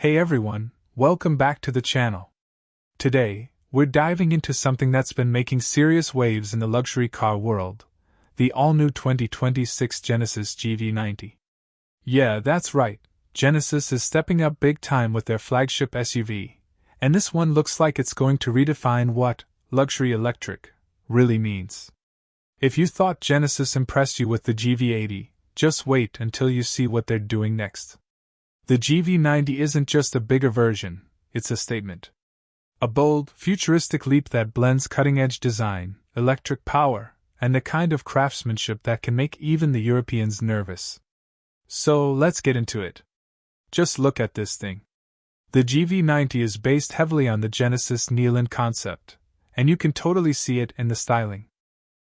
Hey everyone, welcome back to the channel. Today, we're diving into something that's been making serious waves in the luxury car world, the all-new 2026 Genesis GV90. Yeah, that's right, Genesis is stepping up big time with their flagship SUV, and this one looks like it's going to redefine what luxury electric really means. If you thought Genesis impressed you with the GV80, just wait until you see what they're doing next. The GV90 isn't just a bigger version, it's a statement. A bold, futuristic leap that blends cutting-edge design, electric power, and the kind of craftsmanship that can make even the Europeans nervous. So let's get into it. Just look at this thing. The GV90 is based heavily on the Genesis Neoland concept, and you can totally see it in the styling.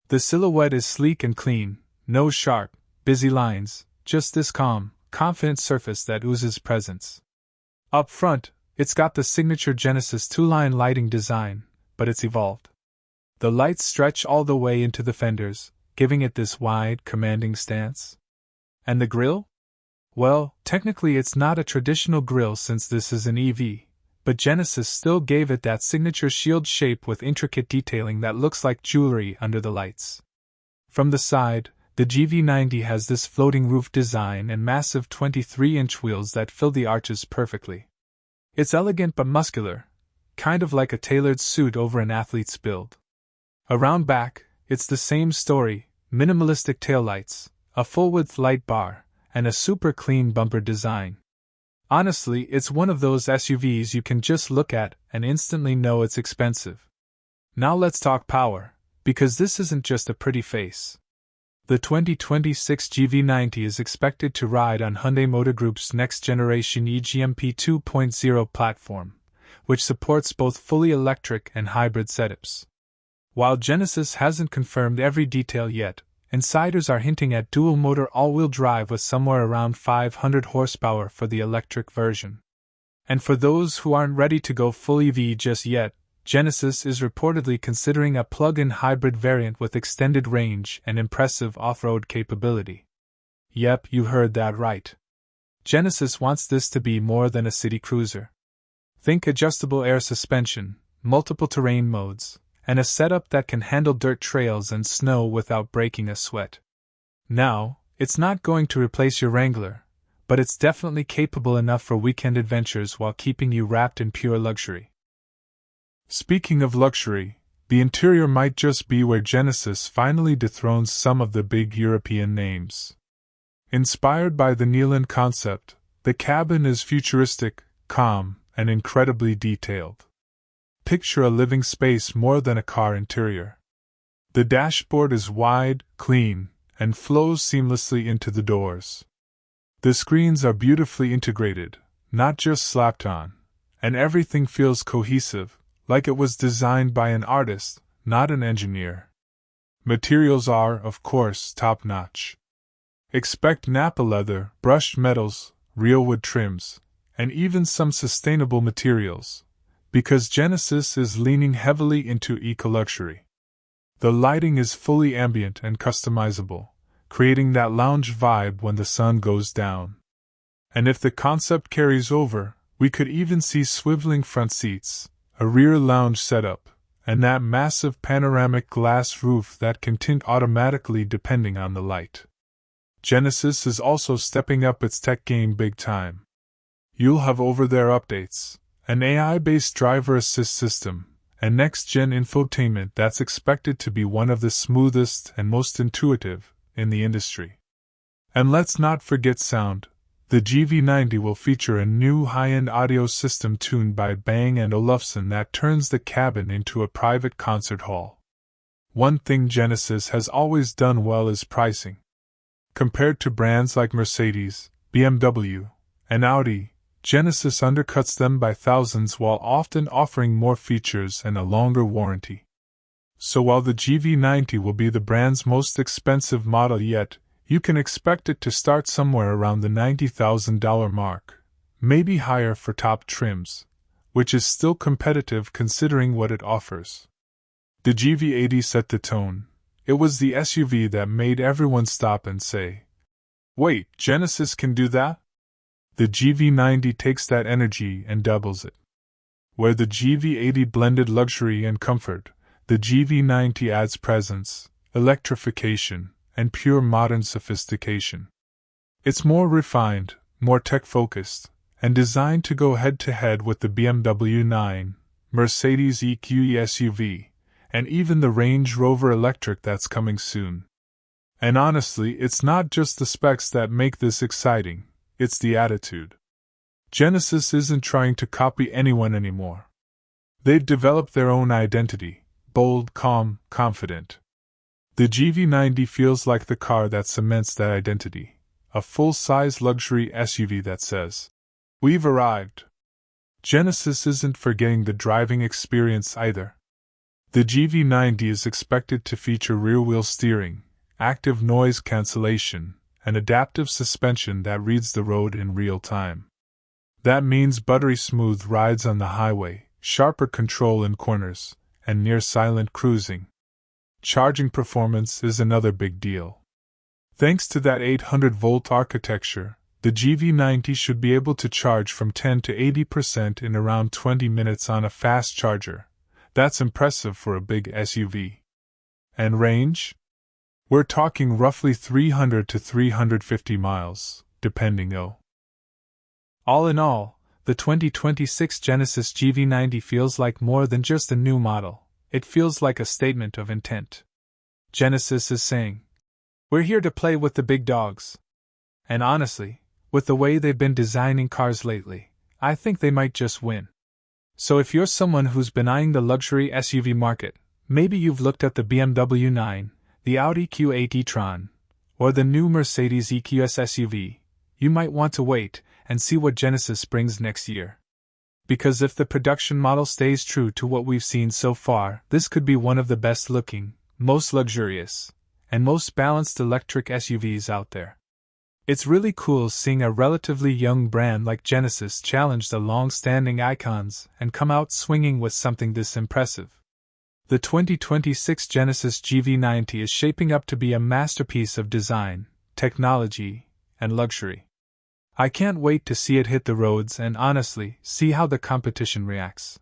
The silhouette is sleek and clean, no sharp, busy lines, just this calm, confident surface that oozes presence. Up front, it's got the signature Genesis two-line lighting design, but it's evolved. The lights stretch all the way into the fenders, giving it this wide, commanding stance. And the grille? Well, technically it's not a traditional grille since this is an EV, but Genesis still gave it that signature shield shape with intricate detailing that looks like jewelry under the lights. From the side, the GV90 has this floating roof design and massive 23-inch wheels that fill the arches perfectly. It's elegant but muscular, kind of like a tailored suit over an athlete's build. Around back, it's the same story, minimalistic taillights, a full-width light bar, and a super clean bumper design. Honestly, it's one of those SUVs you can just look at and instantly know it's expensive. Now let's talk power, because this isn't just a pretty face. The 2026 GV90 is expected to ride on Hyundai Motor Group's next-generation eGMP 2.0 platform, which supports both fully electric and hybrid setups. While Genesis hasn't confirmed every detail yet, insiders are hinting at dual-motor all-wheel drive with somewhere around 500 horsepower for the electric version. And for those who aren't ready to go full EV just yet, Genesis is reportedly considering a plug-in hybrid variant with extended range and impressive off-road capability. Yep, you heard that right. Genesis wants this to be more than a city cruiser. Think adjustable air suspension, multiple terrain modes, and a setup that can handle dirt trails and snow without breaking a sweat. Now, it's not going to replace your Wrangler, but it's definitely capable enough for weekend adventures while keeping you wrapped in pure luxury. Speaking of luxury, the interior might just be where Genesis finally dethrones some of the big European names. Inspired by the Neoland concept, the cabin is futuristic, calm, and incredibly detailed. Picture a living space more than a car interior. The dashboard is wide, clean, and flows seamlessly into the doors. The screens are beautifully integrated, not just slapped on, and everything feels cohesive, like it was designed by an artist, not an engineer. Materials are, of course, top-notch. Expect Nappa leather, brushed metals, real wood trims, and even some sustainable materials, because Genesis is leaning heavily into eco-luxury. The lighting is fully ambient and customizable, creating that lounge vibe when the sun goes down. And if the concept carries over, we could even see swiveling front seats, a rear lounge setup, and that massive panoramic glass roof that can tint automatically depending on the light. Genesis is also stepping up its tech game big time. You'll have over-the-air updates, an AI-based driver assist system, and next-gen infotainment that's expected to be one of the smoothest and most intuitive in the industry. And let's not forget sound. The GV90 will feature a new high-end audio system tuned by Bang & Olufsen that turns the cabin into a private concert hall. One thing Genesis has always done well is pricing. Compared to brands like Mercedes, BMW, and Audi, Genesis undercuts them by thousands while often offering more features and a longer warranty. So while the GV90 will be the brand's most expensive model yet, you can expect it to start somewhere around the $90,000 mark, maybe higher for top trims, which is still competitive considering what it offers. The GV80 set the tone. It was the SUV that made everyone stop and say, "Wait, Genesis can do that?" The GV90 takes that energy and doubles it. Where the GV80 blended luxury and comfort, the GV90 adds presence, electrification, and pure modern sophistication. It's more refined, more tech-focused, and designed to go head-to-head with the BMW 9, Mercedes EQE SUV, and even the Range Rover Electric that's coming soon. And honestly, it's not just the specs that make this exciting, it's the attitude. Genesis isn't trying to copy anyone anymore. They've developed their own identity, bold, calm, confident. The GV90 feels like the car that cements that identity, a full-size luxury SUV that says, "We've arrived." Genesis isn't forgetting the driving experience either. The GV90 is expected to feature rear-wheel steering, active noise cancellation, and adaptive suspension that reads the road in real time. That means buttery smooth rides on the highway, sharper control in corners, and near-silent cruising. Charging performance is another big deal. Thanks to that 800-volt architecture, the GV90 should be able to charge from 10 to 80% in around 20 minutes on a fast charger. That's impressive for a big SUV. And range? We're talking roughly 300 to 350 miles, depending on. All in all, the 2026 Genesis GV90 feels like more than just a new model. It feels like a statement of intent. Genesis is saying, "We're here to play with the big dogs." And honestly, with the way they've been designing cars lately, I think they might just win. So if you're someone who's been eyeing the luxury SUV market, maybe you've looked at the BMW 9, the Audi Q8 e-tron, or the new Mercedes EQS SUV, you might want to wait and see what Genesis brings next year. Because if the production model stays true to what we've seen so far, this could be one of the best looking, most luxurious, and most balanced electric SUVs out there. It's really cool seeing a relatively young brand like Genesis challenge the long-standing icons and come out swinging with something this impressive. The 2026 Genesis GV90 is shaping up to be a masterpiece of design, technology, and luxury. I can't wait to see it hit the roads and honestly see how the competition reacts.